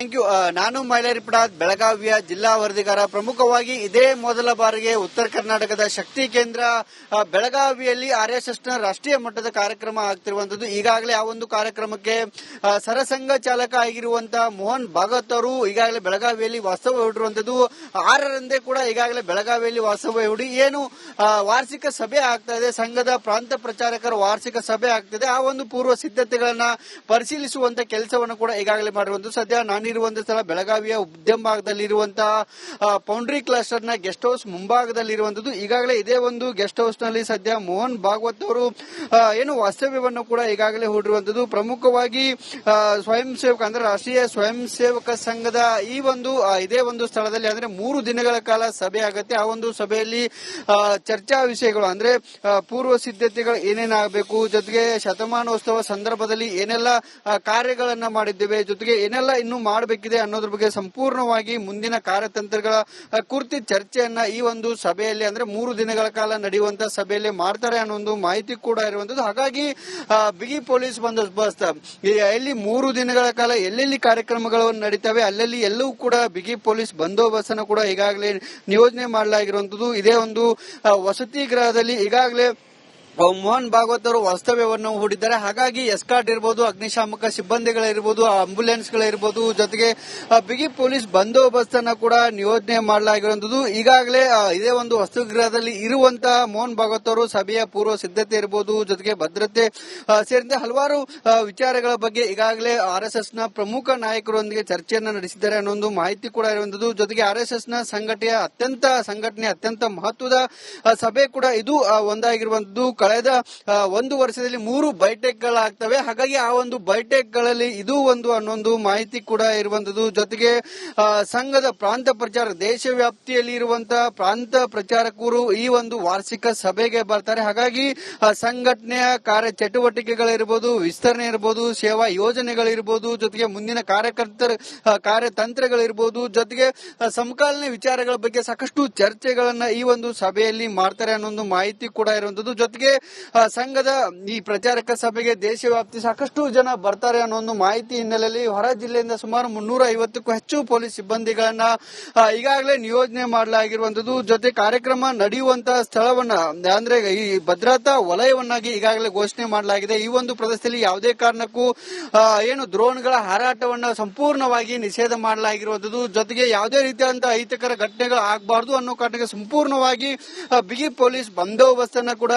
Thank you. ನಾನು ಮೈಲಾರಿ ಪಡಾದ್, ಬೆಳಗಾವಿಯ ಜಿಲ್ಲಾ ವರದಿಗಾರ. ಪ್ರಮುಖವಾಗಿ ಇದೇ ಮೊದಲ ಬಾರಿಗೆ ಉತ್ತರ ಕರ್ನಾಟಕದ ಶಕ್ತಿ ಕೇಂದ್ರ ಬೆಳಗಾವಿಯಲ್ಲಿ RSS ನ ರಾಷ್ಟ್ರೀಯ ಮಟ್ಟದ ಕಾರ್ಯಕ್ರಮ ಆಗ್ತಿರುವಂತದ್ದು. ಈಗಾಗಲೇ ಆ ಒಂದು ಕಾರ್ಯಕ್ರಮಕ್ಕೆ ಸರಸಂಘ ಚಾಲಕ ಆಗಿರುವಂತಹ ಮೋಹನ್ ಭಾಗವತ್ ಅವರು ಈಗಾಗಲೇ ಬೆಳಗಾವಿಯಲ್ಲಿ ವಾಸ್ತವ್ಯ ಹೂಡಿರುವಂತದ್ದು. 6ರಂದೇ ಕೂಡ ಈಗಾಗಲೇ ಬೆಳಗಾವಿಯಲ್ಲಿ ವಾಸ್ತವ್ಯ ಹೂಡಿ ಏನು ವಾರ್ಷಿಕ ಸಭೆ ಆಗ್ತಾ ಇದೆ, ಸಂಘದ ಪ್ರಾಂತ ಪ್ರಚಾರಕರ ವಾರ್ಷಿಕ ಸಭೆ ಆಗ್ತಿದೆ, ಆ ಒಂದು ಪೂರ್ವ ಸಿದ್ಧತೆಗಳನ್ನ ಪರಿಶೀಲಿಸುವಂತ ಕೆಲಸವನ್ನು ಕೂಡ ಈಗಾಗಲೇ ಮಾಡಿರುವಂತದ್ದು. ಸದ್ಯ ನಾನಿರುವಂತಹ ಸ್ಥಳ ಬೆಳಗಾವಿಯ ಉದ್ಯಮ ಭಾಗದಲ್ಲಿರುವಂತಹ ಪೌಂಡ್ರಿ ಕ್ಲಸ್ಟರ್ ನ ಗೆಸ್ಟ್ ಹೌಸ್ ಮುಂಭಾಗದಲ್ಲಿರುವಂತದ್ದು. ಈಗಾಗಲೇ ಇದೇ ಒಂದು ಗೆಸ್ಟ್ ಹೌಸ್ ನಲ್ಲಿ ಸದ್ಯ ಮೋಹನ್ ಭಾಗವತ್ ಅವರು ಏನು ವಾಸ್ತವ್ಯವನ್ನು ಕೂಡ ಈಗಾಗಲೇ ಹೂಡಿರುವಂತದ್ದು. ಪ್ರಮುಖವಾಗಿ ಸ್ವಯಂ ಸೇವಕ ಅಂದ್ರೆ ರಾಷ್ಟ್ರೀಯ ಸ್ವಯಂ ಸೇವಕ ಸಂಘದ ಈ ಒಂದು ಇದೇ ಒಂದು ಸ್ಥಳದಲ್ಲಿ ಅಂದ್ರೆ 3 ದಿನಗಳ ಕಾಲ ಸಭೆ ಆಗುತ್ತೆ. ಆ ಒಂದು ಸಭೆಯಲ್ಲಿ ಚರ್ಚಾ ವಿಷಯಗಳು ಅಂದ್ರೆ ಪೂರ್ವ ಸಿದ್ಧತೆಗಳು ಏನೇನಾಗಬೇಕು, ಜೊತೆಗೆ ಶತಮಾನೋತ್ಸವ ಸಂದರ್ಭದಲ್ಲಿ ಏನೆಲ್ಲ ಕಾರ್ಯಗಳನ್ನ ಮಾಡಿದ್ದೇವೆ, ಜೊತೆಗೆ ಏನೆಲ್ಲ ಇನ್ನು ಮಾಡಬೇಕಿದೆ ಅನ್ನೋದ್ರ ಬಗ್ಗೆ ಸಂಪೂರ್ಣವಾಗಿ ಮುಂದಿನ ಕಾರ್ಯತಂತ್ರಗಳ ಕುರಿತು ಚರ್ಚೆಯನ್ನ ಈ ಒಂದು ಸಭೆಯಲ್ಲಿ ಅಂದ್ರೆ 3 ದಿನಗಳ ಕಾಲ ನಡೆಯುವಂತಹ ಸಭೆಯಲ್ಲಿ ಮಾಡ್ತಾರೆ ಅನ್ನೋ ಒಂದು ಮಾಹಿತಿ ಕೂಡ ಇರುವಂತದ್ದು. ಹಾಗಾಗಿ ಬಿಗಿ ಪೊಲೀಸ್ ಬಂದೋಬಸ್ತ್ ಇಲ್ಲಿ 3 ದಿನಗಳ ಕಾಲ ಎಲ್ಲೆಲ್ಲಿ ಕಾರ್ಯಕ್ರಮಗಳು ನಡೀತವೆ ಅಲ್ಲಲ್ಲಿ ಎಲ್ಲವೂ ಕೂಡ ಬಿಗಿ ಪೊಲೀಸ್ ಬಂದೋಬಸ್ತ್ ಅನ್ನು ಕೂಡ ಈಗಾಗಲೇ ನಿಯೋಜನೆ ಮಾಡಲಾಗಿರುವಂತದ್ದು. ಇದೇ ಒಂದು ವಸತಿ ಗೃಹದಲ್ಲಿ ಈಗಾಗಲೇ ಮೋಹನ್ ಭಾಗವತ್ ಅವರು ವಾಸ್ತವ್ಯವನ್ನು ಹೂಡಿದ್ದಾರೆ. ಹಾಗಾಗಿ ಎಸ್ಕಾರ್ಟ್ ಇರಬಹುದು, ಅಗ್ನಿಶಾಮಕ ಸಿಬ್ಬಂದಿಗಳಿರಬಹುದು, ಆಂಬ್ಯುಲೆನ್ಸ್ ಗಳಿರಬಹುದು, ಜೊತೆಗೆ ಬಿಗಿ ಪೊಲೀಸ್ ಬಂದೋಬಸ್ತ್ ಅನ್ನ ಕೂಡ ನಿಯೋಜನೆ ಮಾಡಲಾಗಿರುವಂತದ್ದು. ಈಗಾಗಲೇ ಇದೇ ಒಂದು ವಸತಿಗೃಹದಲ್ಲಿ ಇರುವಂತಹ ಮೋಹನ್ ಭಾಗವತ್ ಅವರು ಸಭೆಯ ಪೂರ್ವ ಸಿದ್ಧತೆ ಇರಬಹುದು, ಜೊತೆಗೆ ಭದ್ರತೆ ಸೇರಿದಂತೆ ಹಲವಾರು ವಿಚಾರಗಳ ಬಗ್ಗೆ ಈಗಾಗಲೇ RSS ನ ಪ್ರಮುಖ ನಾಯಕರೊಂದಿಗೆ ಚರ್ಚೆಯನ್ನು ನಡೆಸಿದ್ದಾರೆ ಅನ್ನೋ ಒಂದು ಮಾಹಿತಿ ಕೂಡ ಇರುವಂತದ್ದು. ಜೊತೆಗೆ RSS ನ ಸಂಘಟನೆ ಅತ್ಯಂತ ಮಹತ್ವದ ಸಭೆ ಕೂಡ ಇದು ಒಂದಾಗಿರುವಂತದ್ದು. ಕಳೆದ 1 ವರ್ಷದಲ್ಲಿ 3 ಬೈಟೆಕ್ ಗಳಾಗ್ತವೆ. ಹಾಗಾಗಿ ಆ ಒಂದು ಬೈಟೆಕ್ ಗಳಲ್ಲಿ ಇದು ಒಂದು ಅನ್ನೊಂದು ಮಾಹಿತಿ ಕೂಡ ಇರುವಂತದ್ದು. ಜೊತೆಗೆ ಸಂಘದ ಪ್ರಾಂತ ಪ್ರಚಾರ ದೇಶ ವ್ಯಾಪ್ತಿಯಲ್ಲಿ ಇರುವಂತಹ ಪ್ರಾಂತ ಪ್ರಚಾರಕರು ಈ ಒಂದು ವಾರ್ಷಿಕ ಸಭೆಗೆ ಬರ್ತಾರೆ. ಹಾಗಾಗಿ ಸಂಘಟನೆಯ ಕಾರ್ಯ ಚಟುವಟಿಕೆಗಳಿರ್ಬೋದು, ವಿಸ್ತರಣೆ ಇರಬಹುದು, ಸೇವಾ ಯೋಜನೆಗಳಿರ್ಬೋದು, ಜೊತೆಗೆ ಮುಂದಿನ ಕಾರ್ಯತಂತ್ರಗಳಿರ್ಬೋದು, ಜೊತೆಗೆ ಸಮಕಾಲೀನ ವಿಚಾರಗಳ ಬಗ್ಗೆ ಸಾಕಷ್ಟು ಚರ್ಚೆಗಳನ್ನ ಈ ಒಂದು ಸಭೆಯಲ್ಲಿ ಮಾಡ್ತಾರೆ ಅನ್ನೋ ಮಾಹಿತಿ ಕೂಡ ಇರುವಂತದ್ದು. ಜೊತೆಗೆ ಸಂಘದ ಈ ಪ್ರಚಾರಕ ಸಭೆಗೆ ದೇಶವ್ಯಾಪ್ತಿ ಸಾಕಷ್ಟು ಜನ ಬರ್ತಾರೆ ಅನ್ನೋ ಒಂದು ಮಾಹಿತಿ ಹಿನ್ನೆಲೆಯಲ್ಲಿ ಹೊರ ಜಿಲ್ಲೆಯಿಂದ ಸುಮಾರು 350ಕ್ಕೂ ಹೆಚ್ಚು ಪೊಲೀಸ್ ಸಿಬ್ಬಂದಿಗಳನ್ನ ಈಗಾಗಲೇ ನಿಯೋಜನೆ ಮಾಡಲಾಗಿರುವಂತದ್ದು. ಜೊತೆ ಕಾರ್ಯಕ್ರಮ ನಡೆಯುವಂತಹ ಸ್ಥಳವನ್ನ ಅಂದ್ರೆ ಈ ಭದ್ರತಾ ವಲಯವನ್ನಾಗಿ ಈಗಾಗಲೇ ಘೋಷಣೆ ಮಾಡಲಾಗಿದೆ. ಈ ಒಂದು ಪ್ರದೇಶದಲ್ಲಿ ಯಾವುದೇ ಕಾರಣಕ್ಕೂ ಏನು ಡ್ರೋನ್ಗಳ ಹಾರಾಟವನ್ನ ಸಂಪೂರ್ಣವಾಗಿ ನಿಷೇಧ ಮಾಡಲಾಗಿರುವಂತದ್ದು. ಜೊತೆಗೆ ಯಾವುದೇ ರೀತಿಯಾದಂತಹ ಅಹಿತಕರ ಘಟನೆಗಳು ಆಗಬಾರದು ಅನ್ನೋ ಕಾರಣಕ್ಕೆ ಸಂಪೂರ್ಣವಾಗಿ ಬಿಗಿ ಪೊಲೀಸ್ ಬಂದೋಬಸ್ತ್ ಅನ್ನ ಕೂಡ